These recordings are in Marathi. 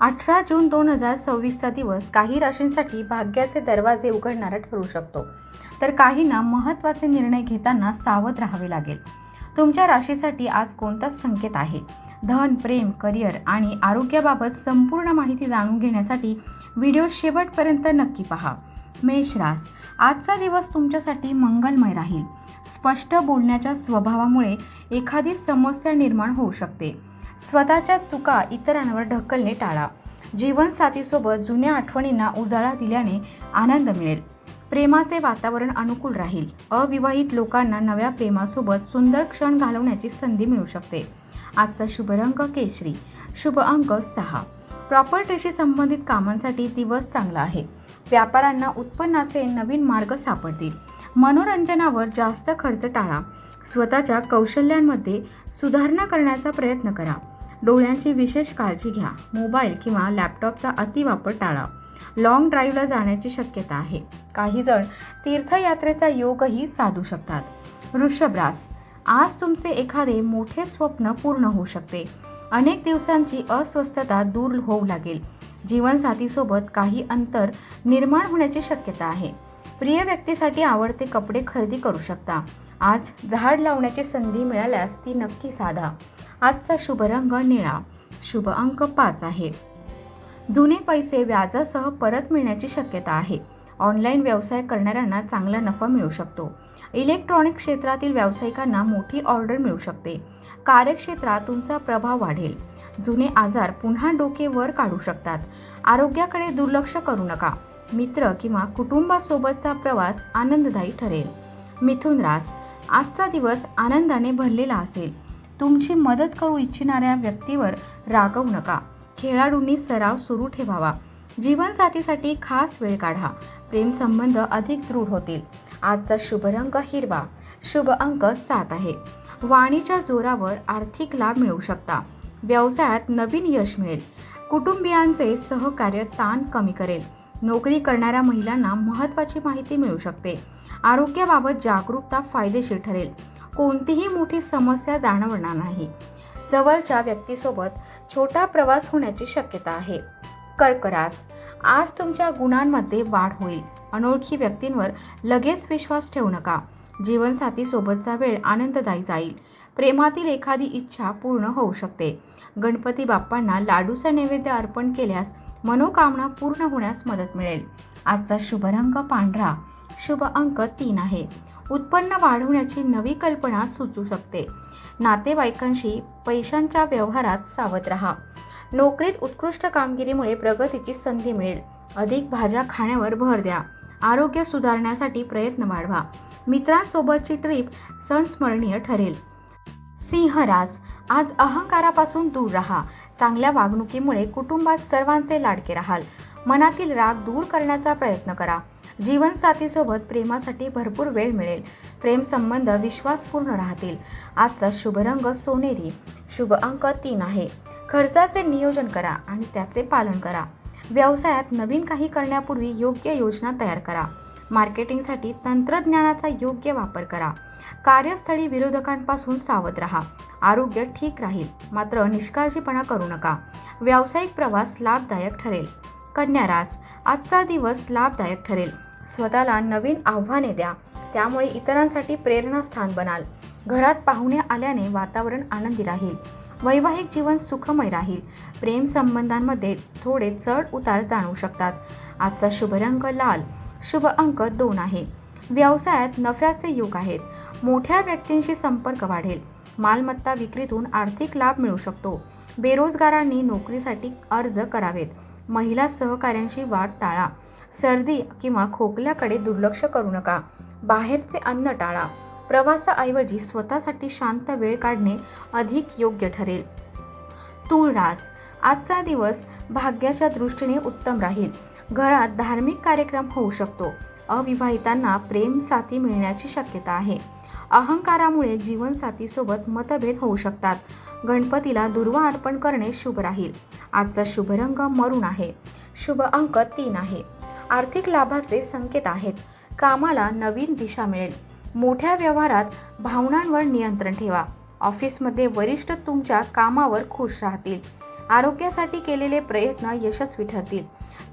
18 जून 2026चा दिवस काही राशींसाठी भाग्याचे दरवाजे उघडणारा ठरू शकतो, तर काहींना महत्त्वाचे निर्णय घेताना सावध राहावे लागेल. तुमच्या राशीसाठी आज कोणता संकेत आहे? धन, प्रेम, करिअर आणि आरोग्याबाबत संपूर्ण माहिती जाणून घेण्यासाठी व्हिडिओ शेवटपर्यंत नक्की पहा. मेष रास, आजचा दिवस तुमच्यासाठी मंगलमय राहील. स्पष्ट बोलण्याच्या स्वभावामुळे एखादी समस्या निर्माण होऊ शकते. स्वतःच्या चुका इतरांवर ढकलणे टाळा. जीवनसाथीसोबत जुन्या आठवणींना उजाळा दिल्याने आनंद मिळेल. प्रेमाचे वातावरण अनुकूल राहील. अविवाहित लोकांना नव्या प्रेमासोबत सुंदर क्षण घालवण्याची संधी मिळू शकते. आजचा शुभ रंग केशरी. शुभ अंक 6. प्रॉपर्टीशी संबंधित कामांसाठी दिवस चांगला आहे. व्यापाऱ्यांना उत्पन्नाचे नवीन मार्ग सापडतील. मनोरंजनावर जास्त खर्च टाळा. स्वतःच्या कौशल्यांमध्ये सुधारणा करण्याचा प्रयत्न करा. डोळ्यांची विशेष काळजी घ्या. मोबाईल किंवा लॅपटॉपचा अतिवापर टाळा. लॉंग ड्राईव्हला जाण्याची शक्यता आहे. काही जण तीर्थयात्रेचा योगही साधू शकतात. वृषभ रास, आज तुमचे एखादे मोठे स्वप्न पूर्ण होऊ शकते. अनेक दिवसांची अस्वस्थता दूर होऊ लागेल. जीवनसाथीसोबत काही अंतर निर्माण होण्याची शक्यता आहे. प्रिय व्यक्तीसाठी आवडते कपडे खरेदी करू शकता. आज झाड लावण्याची संधी मिळाल्यास ती नक्की साधा. आजचा शुभ रंग निळा. शुभ अंक 5 आहे. जुने पैसे व्याजासह परत मिळण्याची शक्यता आहे. ऑनलाईन व्यवसाय करणाऱ्यांना चांगला नफा मिळू शकतो. इलेक्ट्रॉनिक क्षेत्रातील व्यावसायिकांना मोठी ऑर्डर मिळू शकते. कार्यक्षेत्रात तुमचा प्रभाव वाढेल. जुने आजार पुन्हा डोके वर काढू शकतात. आरोग्याकडे दुर्लक्ष करू नका. मित्र किंवा कुटुंबासोबतचा प्रवास आनंददायी ठरेल. मिथुन रास, आजचा दिवस आनंदाने भरलेला असेल. तुमची मदत करू इच्छिणाऱ्या व्यक्तीवर रागवू नका. खेळाडूंनी सराव सुरू ठेवावा. जीवनसाथीसाठी खास वेळ काढा. प्रेमसंबंध अधिक दृढ होतील. आजचा शुभ रंग हिरवा. शुभ अंक 7 आहे. वाणीच्या जोरावर आर्थिक लाभ मिळू शकता. व्यवसायात नवीन यश मिळेल. कुटुंबियांचे सहकार्य ताण कमी करेल. नोकरी करणाऱ्या महिलांना महत्त्वाची माहिती मिळू शकते. आरोग्याबाबत जागरूकता फायदेशीर ठरेल. कोणतीही मोठी समस्या जाणवणार नाही. जवळच्या व्यक्तीसोबत छोटा प्रवास होण्याची शक्यता आहे. कर्क रास, आज तुमच्या गुणांमध्ये वाढ होईल. अनोळखी व्यक्तींवर लगेच विश्वास ठेवू नका. जीवनसाथीसोबतचा वेळ आनंददायी जाईल. प्रेमातील एखादी इच्छा पूर्ण होऊ शकते. गणपती बाप्पांना लाडूचा नैवेद्य अर्पण केल्यास मनोकामना पूर्ण होण्यास मदत मिळेल. आजचा शुभ रंग पांढरा. शुभ अंक 3 आहे. उत्पन्न वाढवण्याची नवी कल्पना सुचू शकते. नातेवाईकांशी पैशांच्या व्यवहारात सावध राहा. नोकरीत उत्कृष्ट कामगिरीमुळे प्रगतीची संधी मिळेल. अधिक भाज्या खाण्यावर भर द्या. आरोग्य सुधारण्यासाठी प्रयत्न वाढवा. मित्रांसोबतची ट्रिप संस्मरणीय ठरेल. सिंह रास, आज अहंकारापासून दूर राहा. चांगल्या वागणुकीमुळे कुटुंबात सर्वांचे लाडके राहाल. मनातील राग दूर करण्याचा प्रयत्न करा. जीवनसाथीसोबत प्रेमासाठी भरपूर वेळ मिळेल. प्रेमसंबंध विश्वासपूर्ण राहतील. आजचा शुभ रंग सोनेरी. शुभ अंक 3 आहे. खर्चाचे नियोजन करा आणि त्याचे पालन करा. व्यवसायात नवीन काही करण्यापूर्वी योग्य योजना तयार करा. मार्केटिंगसाठी तंत्रज्ञानाचा योग्य वापर करा. कार्यस्थळी विरोधकांपासून सावध राहा. आरोग्य ठीक राहील, मात्र निष्काळजीपणा करू नका. व्यावसायिक प्रवास लाभदायक ठरेल. कन्या रास, आजचा दिवस लाभदायक ठरेल. स्वतःला नवीन आव्हाने द्या. त्यामुळे इतरांसाठी प्रेरणास्थान बनाल. घरात पाहुणे आल्याने वातावरण आनंदी राहील. वैवाहिक जीवन सुखमय राहील. प्रेम संबंधांमध्ये थोडे चढ उतार जाणवू शकतात. आजचा शुभ रंग लाल. शुभ अंक 2 आहे. व्यवसायात नफ्याचे योग आहेत. मोठ्या व्यक्तींशी संपर्क वाढेल. मालमत्ता विक्रीतून आर्थिक लाभ मिळू शकतो. बेरोजगारांनी नोकरीसाठी अर्ज करावेत. महिला सहकाऱ्यांशी वाद टाळा. सर्दी किंवा खोकल्याकडे दुर्लक्ष करू नका. बाहेरचे अन्न टाळा. प्रवासाऐवजी स्वतःसाठी शांत वेळ काढणे अधिक योग्य ठरेल. तूळ रास, आजचा दिवस भाग्याच्या दृष्टीने उत्तम राहील. घरात धार्मिक कार्यक्रम होऊ शकतो. अविवाहितांना प्रेम साथी मिळण्याची शक्यता आहे. अहंकारामुळे जीवनसाथीसोबत मतभेद होऊ शकतात. गणपतीला दुर्वा अर्पण करणे शुभ राहील. आजचा शुभ रंग मरून आहे. शुभ अंक 3 आहे. आर्थिक लाभाचे संकेत आहेत. कामाला नवीन दिशा मिळेल. मोठ्या व्यवहारात भावनांवर नियंत्रण ठेवा. ऑफिसमध्ये वरिष्ठ तुमच्या कामावर खुश राहतील. आरोग्यासाठी केलेले प्रयत्न यशस्वी ठरतील.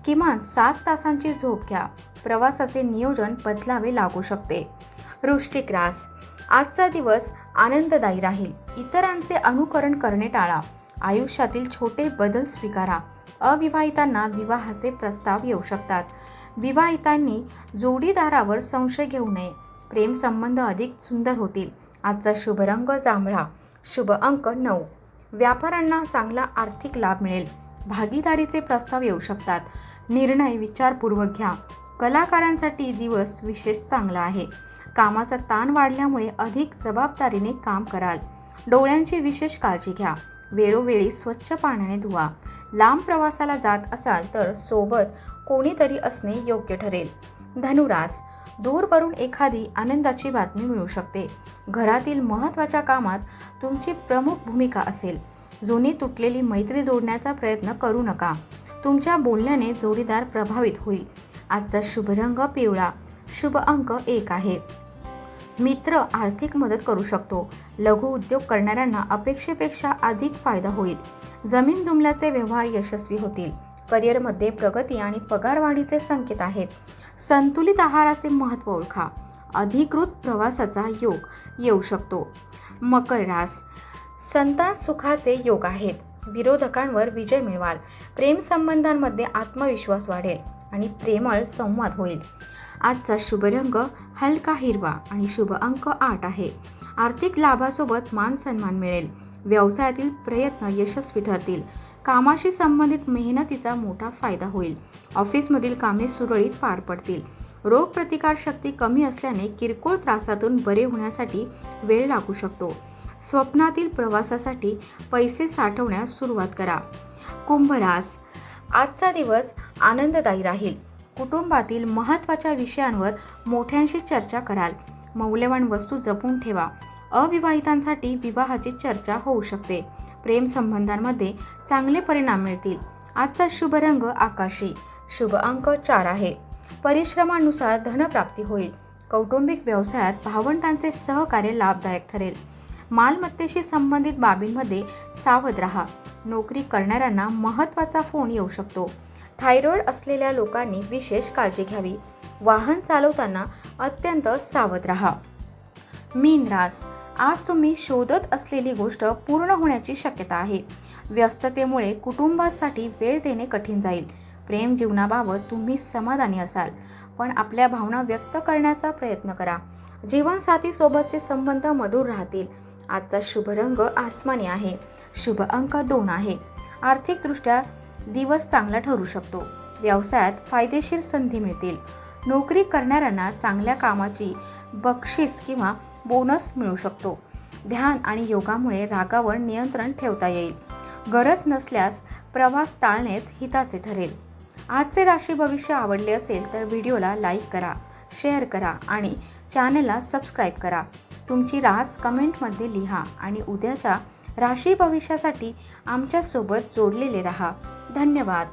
किमान 7 तासांची झोप घ्या. प्रवासाचे नियोजन बदलावे लागू शकते. वृश्चिक रास, आजचा दिवस आनंददायी राहील. इतरांचे अनुकरण करणे टाळा. आयुष्यातील छोटे बदल स्वीकारा. अविवाहितांना विवाहाचे प्रस्ताव येऊ शकतात. विवाहितांनी जोडीदारावर संशय घेऊ नये. प्रेम संबंध अधिक सुंदर होतील. आजचा शुभ रंग जांभळा. शुभ अंक 9. व्यापाऱ्यांना चांगला आर्थिक लाभ मिळेल. भागीदारीचे प्रस्ताव येऊ शकतात. निर्णय विचारपूर्वक घ्या. कलाकारांसाठी दिवस विशेष चांगला आहे. कामाचा ताण वाढल्यामुळे अधिक जबाबदारीने काम कराल. डोळ्यांची विशेष काळजी घ्या. वेळोवेळी स्वच्छ पाण्याने धुवा. लांब प्रवासाला जात असाल तर सोबत कोणीतरी असणे योग्य ठरेल. धनुरास, दूरवरून एखादी आनंदाची बातमी मिळू शकते. घरातील महत्त्वाच्या कामात तुमची प्रमुख भूमिका असेल. जुनी तुटलेली मैत्री जोडण्याचा प्रयत्न करू नका. तुमच्या बोलण्याने जोडीदार प्रभावित होईल. आजचा शुभ रंग पिवळा. शुभ अंक 1 आहे. मित्र आर्थिक मदत करू शकतो. लघु उद्योग करणाऱ्यांना अपेक्षेपेक्षा अधिक फायदा होईल. जमीन जुमल्याचे व्यवहार यशस्वी होतील. करिअरमध्ये प्रगती आणि पगारवाढीचे संकेत आहेत. संतुलित आहाराचे महत्त्व ओळखा. अधिकृत प्रवासाचा योग येऊ शकतो. मकर रास, संतान सुखाचे योग आहेत. विरोधकांवर विजय मिळवाल. प्रेम संबंधांमध्ये आत्मविश्वास वाढेल आणि प्रेमळ संवाद होईल. आजचा शुभ रंग हलका हिरवा आणि शुभ अंक 8 आहे. आर्थिक लाभासोबत मान सन्मान मिळेल. व्यवसायातील प्रयत्न यशस्वी ठरतील. कामाशी संबंधित मेहनतीचा मोठा फायदा होईल. ऑफिसमधील कामे सुरळीत पार पडतील. रोगप्रतिकारशक्ती कमी असल्याने किरकोळ त्रासातून बरे होण्यासाठी वेळ लागू शकतो. स्वप्नातील प्रवासासाठी पैसे साठवण्यास सुरुवात करा. कुंभ रास, आजचा दिवस आनंददायी राहील. कुटुंबातील महत्त्वाच्या विषयांवर मोठ्यांशी चर्चा कराल. मौल्यवान वस्तू जपून ठेवा. अविवाहितांसाठी विवाहाची चर्चा होऊ शकते. प्रेम संबंधांमध्ये चांगले परिणाम मिळतील. आजचा शुभ रंग आकाशी. शुभ अंक 4 आहे. परिश्रमानुसार धनप्राप्ती होईल. कौटुंबिक व्यवसायात भावंडांचे सहकार्य लाभदायक ठरेल. मालमत्तेशी संबंधित बाबींमध्ये सावध राहा. नोकरी करणाऱ्यांना महत्त्वाचा फोन येऊ शकतो. थायरॉइड असलेल्या लोकांनी विशेष काळजी घ्यावी. वाहन चालवताना अत्यंत सावध राहा. मीन रास, आज तुम्ही शोधत असलेली गोष्ट पूर्ण होण्याची शक्यता आहे. व्यस्ततेमुळे कुटुंबासाठी वेळ देणे कठीण जाईल. प्रेम जीवनाबाबत तुम्ही समाधानी असाल, पण आपल्या भावना व्यक्त करण्याचा प्रयत्न करा. जीवनसाथी सोबतचे संबंध मधुर राहतील. आजचा शुभ रंग आसमानी आहे. शुभ अंक 2 आहे. आर्थिकदृष्ट्या दिवस चांगला ठरू शकतो. व्यवसायात फायदेशीर संधी मिळतील. नोकरी करणाऱ्यांना चांगल्या कामाची बक्षीस किंवा बोनस मिळू शकतो. ध्यान आणि योगामुळे रागावर नियंत्रण ठेवता येईल. गरज नसल्यास प्रवास टाळणेच हिताचे ठरेल. आजचे राशी भविष्य आवडले असेल तर व्हिडिओला लाईक करा, शेअर करा आणि चॅनलला सबस्क्राईब करा. तुमची रास कमेंटमध्ये लिहा आणि उद्याच्या राशी भविष्यासाठी आमच्यासोबत जोडलेले रहा. धन्यवाद.